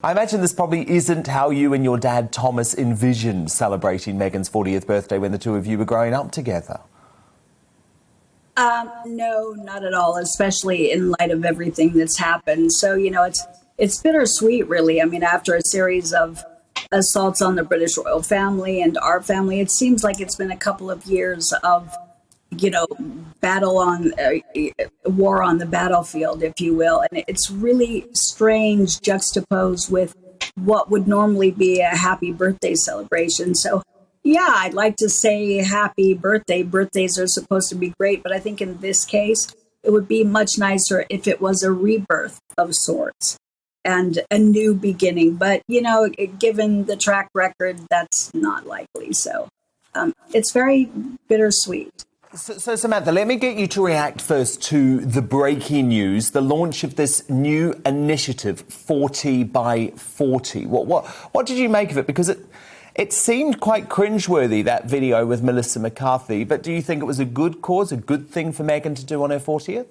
I imagine this probably isn't how you and your dad Thomas envisioned celebrating Meghan's 40th birthday when the two of you were growing up together. No, not at all, especially in light of everything that's happened. So, it's bittersweet, really. I mean, after a series of assaults on the British royal family and our family, it seems like it's been a couple of years of, battle on war on the battlefield, if you will. And it's really strange juxtaposed with what would normally be a happy birthday celebration. So, yeah, I'd like to say happy birthday. Birthdays are supposed to be great, but I think in this case, it would be much nicer if it was a rebirth of sorts and a new beginning. But, given the track record, that's not likely. So it's very bittersweet. So, Samantha, let me get you to react first to the breaking news, the launch of this new initiative, 40 by 40. What did you make of it? Because it seemed quite cringeworthy, that video with Melissa McCarthy, but do you think it was a good cause, a good thing for Meghan to do on her 40th?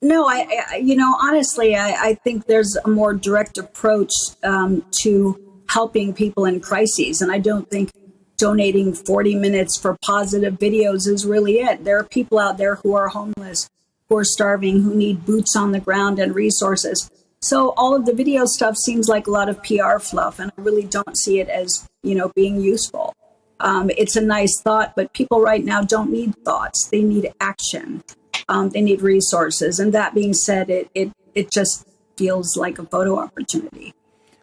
No, honestly, I think there's a more direct approach to helping people in crises, and I don't think donating 40 minutes for positive videos is really it. There are people out there who are homeless, who are starving, who need boots on the ground and resources. So all of the video stuff seems like a lot of PR fluff, and I really don't see it as, being useful. It's a nice thought, but people right now don't need thoughts. They need action. They need resources. And that being said, it just feels like a photo opportunity.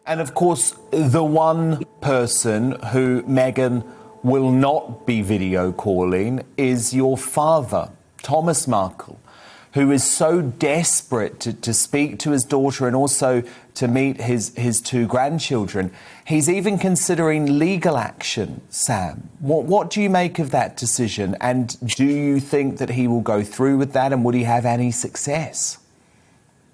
And of course, the one person who Meghan will not be video calling is your father, Thomas Markle, who is so desperate to speak to his daughter and also to meet his two grandchildren. He's even considering legal action, Sam. What do you make of that decision? And do you think that he will go through with that, and would he have any success?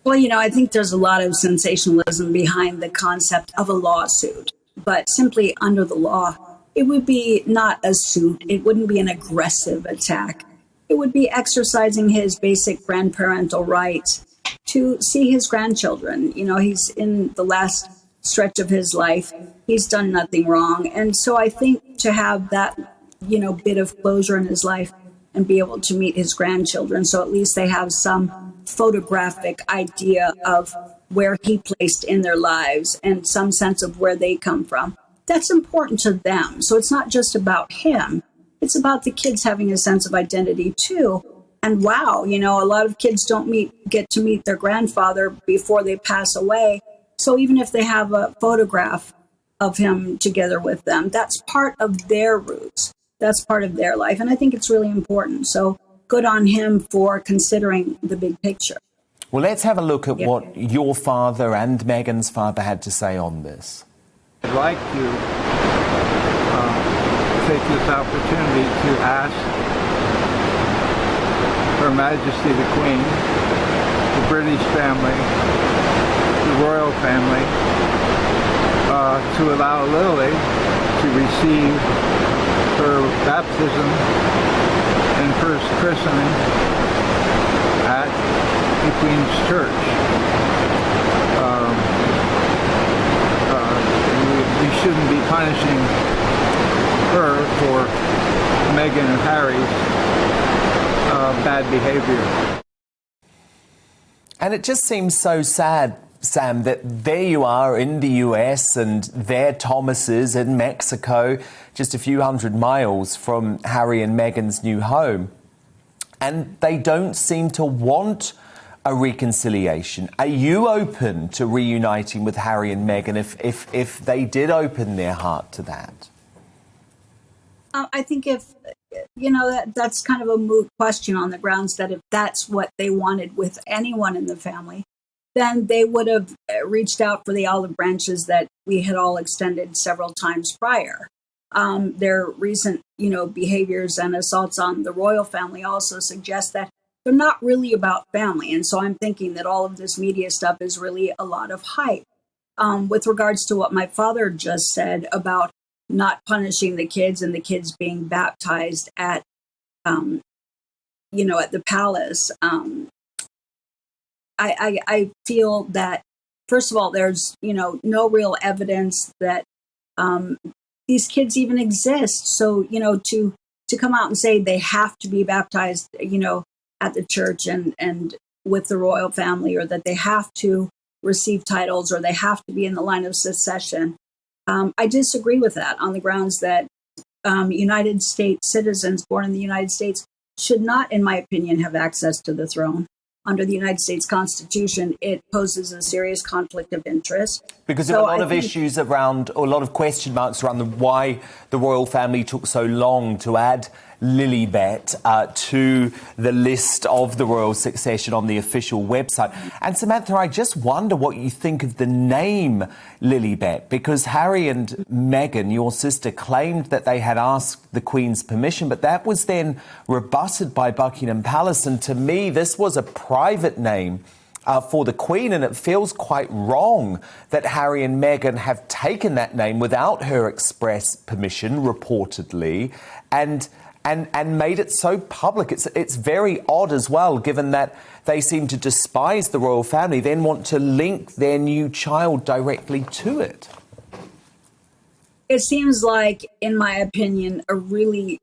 Well, I think there's a lot of sensationalism behind the concept of a lawsuit, but simply under the law, it would be not a suit. It wouldn't be an aggressive attack. It would be exercising his basic grandparental rights to see his grandchildren. He's in the last stretch of his life. He's done nothing wrong. And so I think to have that, bit of closure in his life and be able to meet his grandchildren, so at least they have some photographic idea of where he placed in their lives and some sense of where they come from. That's important to them. So it's not just about him. It's about the kids having a sense of identity too. And wow, a lot of kids don't get to meet their grandfather before they pass away. So even if they have a photograph of him together with them, that's part of their roots. That's part of their life. And I think it's really important. So good on him for considering the big picture. Well, let's have a look at what your father and Meghan's father had to say on this. I'd like to take this opportunity to ask Her Majesty the Queen, the British family, the royal family, to allow Lily to receive her baptism and first christening at the Queen's Church. We shouldn't be punishing her for Meghan and Harry's bad behavior. And it just seems so sad, Sam, that there you are in the US and there Thomas is in Mexico, just a few hundred miles from Harry and Meghan's new home. And they don't seem to want a reconciliation. Are you open to reuniting with Harry and Meghan if they did open their heart to that? I think that's kind of a moot question on the grounds that if that's what they wanted with anyone in the family, then they would have reached out for the olive branches that we had all extended several times prior. Their recent, behaviors and assaults on the royal family also suggest that they're not really about family. And so I'm thinking that all of this media stuff is really a lot of hype. With regards to what my father just said about not punishing the kids and the kids being baptized at the palace, I feel that, first of all, there's, no real evidence that these kids even exist. So, to come out and say they have to be baptized, at the church and with the royal family, or that they have to receive titles, or they have to be in the line of succession, I disagree with that on the grounds that United States citizens born in the United States should not, in my opinion, have access to the throne. Under the United States Constitution, it poses a serious conflict of interest. Because there are a lot of issues around, or a lot of question marks around why the royal family took so long to add Lilibet to the list of the royal succession on the official website. And Samantha, I just wonder what you think of the name Lilibet, because Harry and Meghan, your sister, claimed that they had asked the Queen's permission, but that was then rebutted by Buckingham Palace. And to me, this was a private name for the Queen, and it feels quite wrong that Harry and Meghan have taken that name without her express permission, reportedly, and made it so public. It's very odd as well, given that they seem to despise the royal family, then want to link their new child directly to it. It seems like, in my opinion, a really,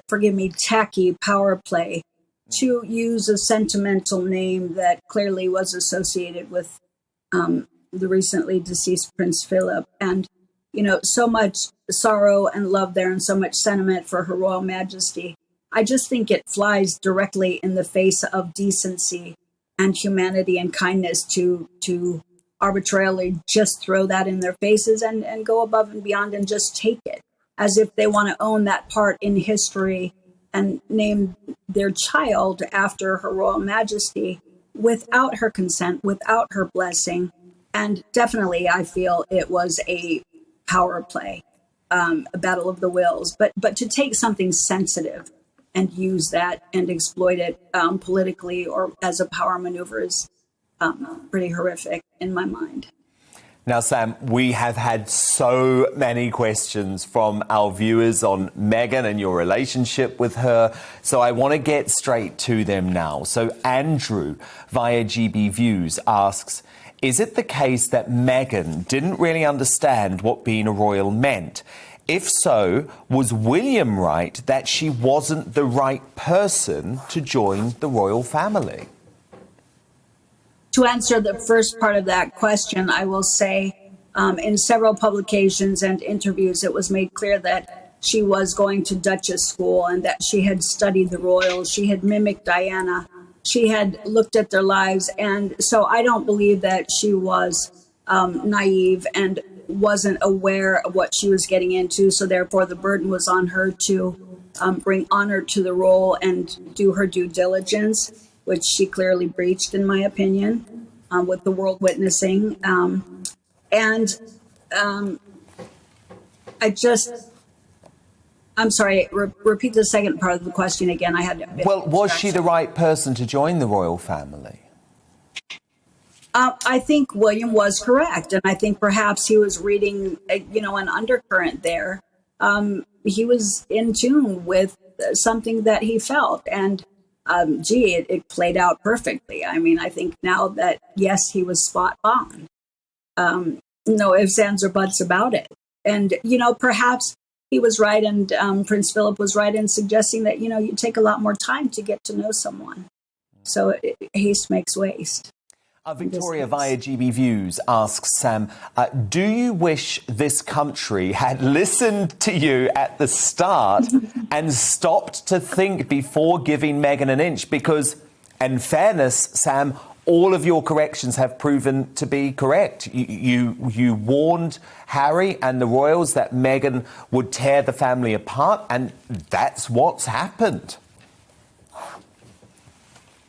forgive me, tacky power play to use a sentimental name that clearly was associated with the recently deceased Prince Philip. And, so much sorrow and love there, and so much sentiment for Her Royal Majesty. I just think it flies directly in the face of decency and humanity and kindness to arbitrarily just throw that in their faces and go above and beyond and just take it, as if they want to own that part in history and name their child after Her Royal Majesty without her consent, without her blessing. And definitely, I feel it was a power play, a battle of the wills. But to take something sensitive and use that and exploit it politically or as a power maneuver is pretty horrific in my mind. Now, Sam, we have had so many questions from our viewers on Meghan and your relationship with her, so I want to get straight to them now. So Andrew, via GB Views, asks, is it the case that Meghan didn't really understand what being a royal meant? If so, was William right that she wasn't the right person to join the royal family? To answer the first part of that question, I will say in several publications and interviews, it was made clear that she was going to Duchess school and that she had studied the royals. She had mimicked Diana. She had looked at their lives. And so I don't believe that she was naive and wasn't aware of what she was getting into. So therefore, the burden was on her to bring honor to the role and do her due diligence, which she clearly breached, in my opinion, with the world witnessing. I'm sorry, repeat the second part of the question again. I had a bit Well, was she the right person to join the royal family? I think William was correct. And I think perhaps he was reading, an undercurrent there. He was in tune with something that he felt. And it played out perfectly. I mean, I think now that, yes, he was spot on. No ifs, ands, or buts about it. And, perhaps he was right, and Prince Philip was right in suggesting that, you take a lot more time to get to know someone. So haste makes waste. Victoria via GB Views asks, Sam, do you wish this country had listened to you at the start and stopped to think before giving Meghan an inch? Because, in fairness, Sam, all of your corrections have proven to be correct. You warned Harry and the royals that Meghan would tear the family apart, and that's what's happened.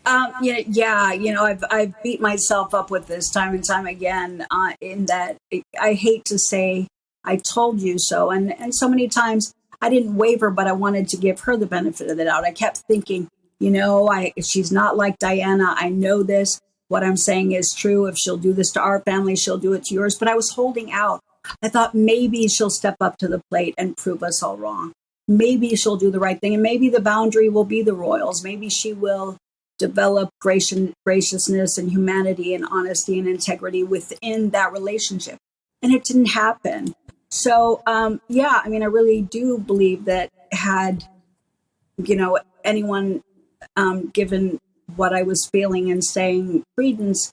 I've beat myself up with this time and time again in that I hate to say I told you so. And so many times I didn't waver, but I wanted to give her the benefit of the doubt. I kept thinking, she's not like Diana. I know this. What I'm saying is true. If she'll do this to our family, she'll do it to yours. But I was holding out. I thought maybe she'll step up to the plate and prove us all wrong. Maybe she'll do the right thing. And maybe the boundary will be the royals. Maybe she will develop graciousness and humanity and honesty and integrity within that relationship. And it didn't happen. So, yeah, I mean, I really do believe that had, anyone given what I was feeling and saying credence,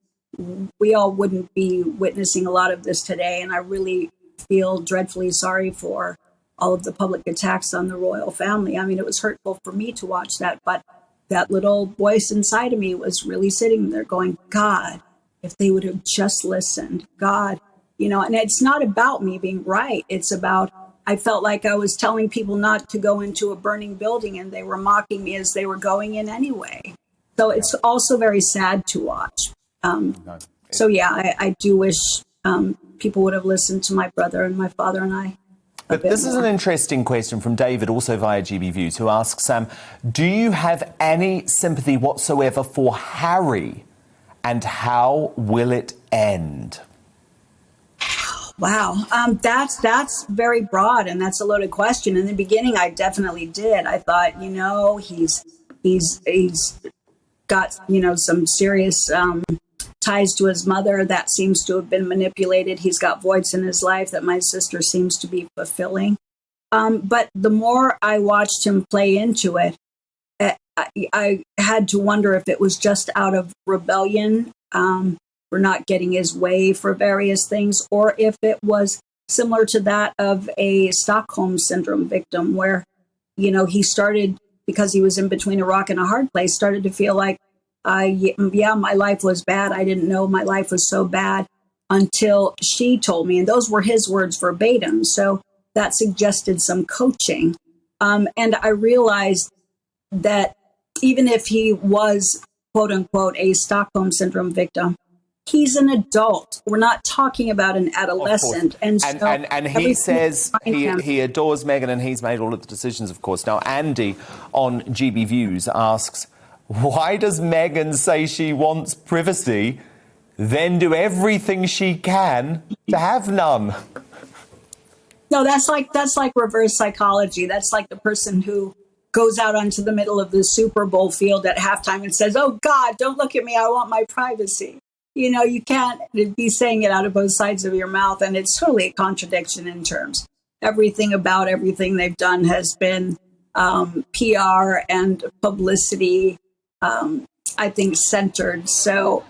we all wouldn't be witnessing a lot of this today. And I really feel dreadfully sorry for all of the public attacks on the royal family. I mean, it was hurtful for me to watch that, but that little voice inside of me was really sitting there going, God, if they would have just listened, God, and it's not about me being right. It's about, I felt like I was telling people not to go into a burning building and they were mocking me as they were going in anyway. So it's also very sad to watch. So yeah, I do wish people would have listened to my brother and my father and I. But this is an interesting question from David, also via GBViews, who asks, Sam, do you have any sympathy whatsoever for Harry, and how will it end? Wow, that's very broad, and that's a loaded question. In the beginning, I definitely did. I thought, he's got some serious ties to his mother that seems to have been manipulated. He's got voids in his life that my sister seems to be fulfilling. But the more I watched him play into it, I had to wonder if it was just out of rebellion for not getting his way for various things, or if it was similar to that of a Stockholm syndrome victim where, he started, because he was in between a rock and a hard place, started to feel like, my life was bad. I didn't know my life was so bad until she told me. And those were his words verbatim. So that suggested some coaching. And I realized that even if he was, quote unquote, a Stockholm syndrome victim, he's an adult. We're not talking about an adolescent. And he says he adores Meghan, and he's made all of the decisions, of course. Now, Andy on GBViews asks, why does Meghan say she wants privacy, then do everything she can to have none? No, that's like reverse psychology. That's like the person who goes out onto the middle of the Super Bowl field at halftime and says, oh, God, don't look at me. I want my privacy. You can't be saying it out of both sides of your mouth. And it's totally a contradiction in terms. Everything about everything they've done has been PR and publicity, I think, centered. So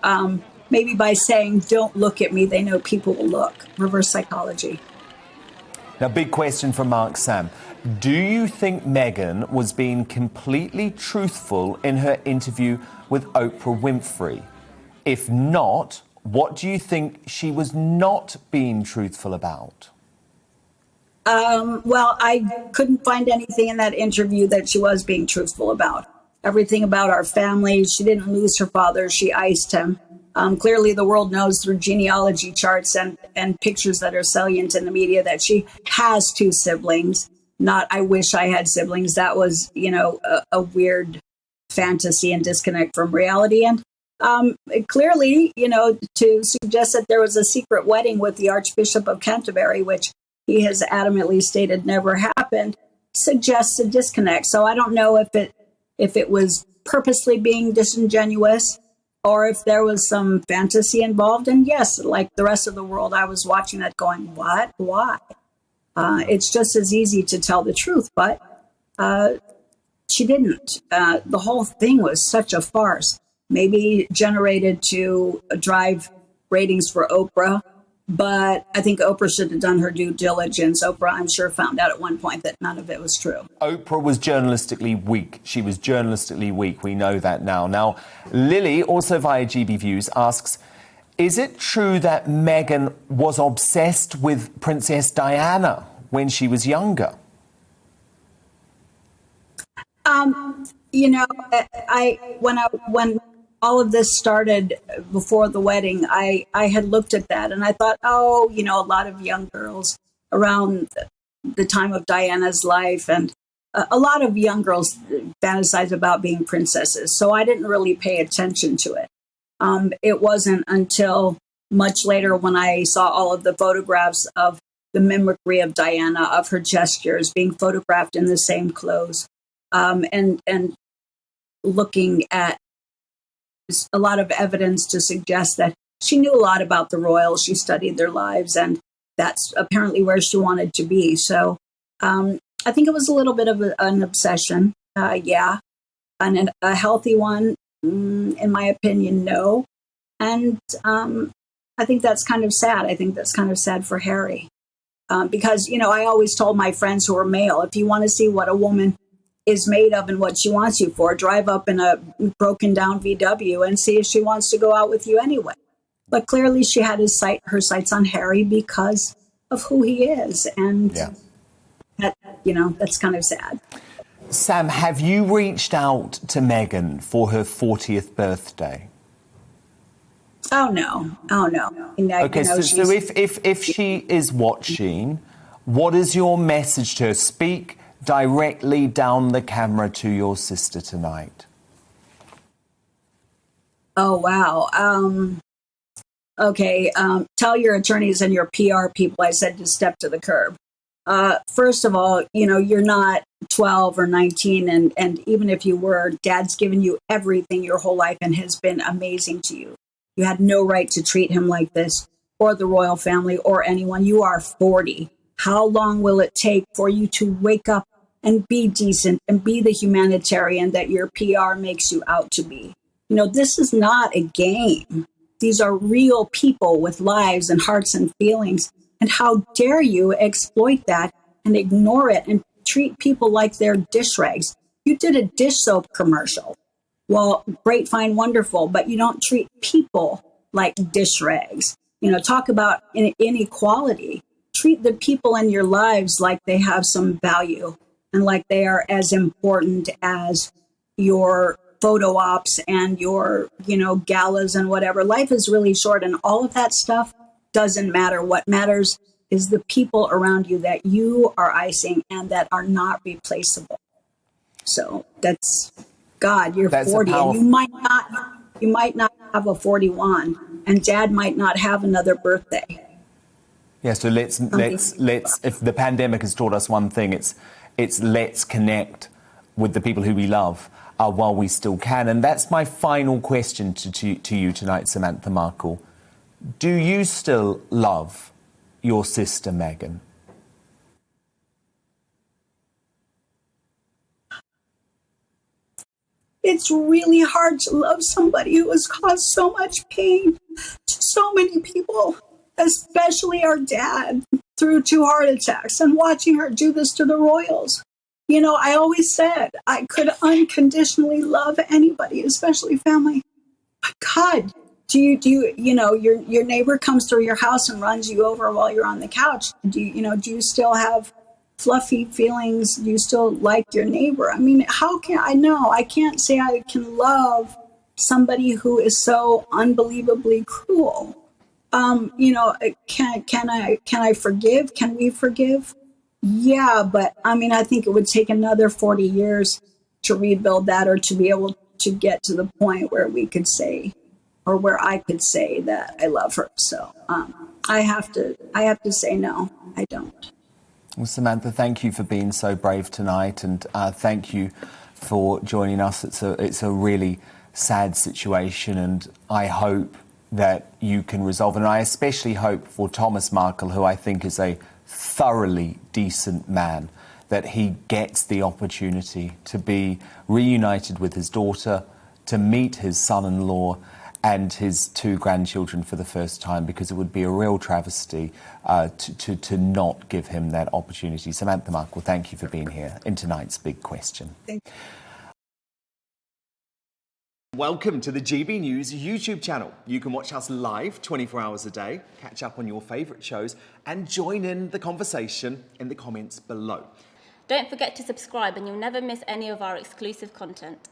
maybe by saying, don't look at me, they know people will look. Reverse psychology. Now, big question from Mark Sam. Do you think Meghan was being completely truthful in her interview with Oprah Winfrey? If not, what do you think she was not being truthful about? Well, I couldn't find anything in that interview that she was being truthful about. Everything about our family. She didn't lose her father. She iced him. Clearly, the world knows through genealogy charts and pictures that are salient in the media that she has two siblings. Not, I wish I had siblings. That was, a weird fantasy and disconnect from reality. And clearly, to suggest that there was a secret wedding with the Archbishop of Canterbury, which he has adamantly stated never happened, suggests a disconnect. So I don't know if it was purposely being disingenuous or if there was some fantasy involved. And yes, like the rest of the world, I was watching that going, what? Why? It's just as easy to tell the truth, but she didn't. The whole thing was such a farce. Maybe generated to drive ratings for Oprah, but I think Oprah should have done her due diligence. Oprah, I'm sure, found out at one point that none of it was true. Oprah was journalistically weak. She was journalistically weak. We know that now. Now, Lily, also via GBViews, asks, is it true that Meghan was obsessed with Princess Diana when she was younger? When all of this started before the wedding, I had looked at that and I thought, a lot of young girls around the time of Diana's life, and a lot of young girls fantasize about being princesses. So I didn't really pay attention to it. It wasn't until much later when I saw all of the photographs of the mimicry of Diana, of her gestures, being photographed in the same clothes, and looking at a lot of evidence to suggest that she knew a lot about the royals. She studied their lives, and that's apparently where she wanted to be. So I think it was a little bit of an obsession. Yeah. And a healthy one, in my opinion, no. And I think that's kind of sad. I think that's kind of sad for Harry. Because, I always told my friends who are male, if you want to see what a woman is made of and what she wants you for, drive up in a broken down VW and see if she wants to go out with you anyway. But clearly she had her sights on Harry because of who he is. And that's kind of sad. Sam, have you reached out to Meghan for her 40th birthday? Oh, no. Okay, so if she is watching, what is your message to her? Speak directly down the camera to your sister tonight. Oh, wow. Okay, tell your attorneys and your PR people I said to step to the curb. First of all, you're not 12 or 19, and even if you were, Dad's given you everything your whole life and has been amazing to you. You had no right to treat him like this, or the royal family, or anyone. You are 40. How long will it take for you to wake up and be decent and be the humanitarian that your PR makes you out to be? This is not a game. These are real people with lives and hearts and feelings. And how dare you exploit that and ignore it and treat people like they're dish rags? You did a dish soap commercial. Well, great, fine, wonderful, but you don't treat people like dish rags. Talk about inequality. Treat the people in your lives like they have some value and like they are as important as your photo ops and your, galas and whatever. Life is really short, and all of that stuff doesn't matter. What matters is the people around you that you are icing and that are not replaceable. So that's... God, you're 40, and you might not have a 41, and Dad might not have another birthday. Yeah, so let's if the pandemic has taught us one thing, it's let's connect with the people who we love while we still can. And that's my final question to you tonight, Samantha Markle. Do you still love your sister Meghan? It's really hard to love somebody who has caused so much pain to so many people, especially our dad, through 2 heart attacks, and watching her do this to the royals. I always said I could unconditionally love anybody, especially family. But God, do you your neighbor comes through your house and runs you over while you're on the couch? Do you still have fluffy feelings? Do you still like your neighbor? I mean, how can I know? I can't say I can love somebody who is so unbelievably cruel. Can I forgive? Can we forgive? Yeah, but I think it would take another 40 years to rebuild that, or to be able to get to the point where we could say, or where I could say that I love her. So I have to say no, I don't. Well, Samantha, thank you for being so brave tonight, and thank you for joining us. It's a really sad situation, and I hope that you can resolve it. And I especially hope for Thomas Markle, who I think is a thoroughly decent man, that he gets the opportunity to be reunited with his daughter, to meet his son-in-law and his 2 grandchildren for the first time, because it would be a real travesty to not give him that opportunity. Samantha Markle, thank you for being here in tonight's Big Question. Thank you. Welcome to the GB News YouTube channel. You can watch us live 24 hours a day, catch up on your favourite shows, and join in the conversation in the comments below. Don't forget to subscribe and you'll never miss any of our exclusive content.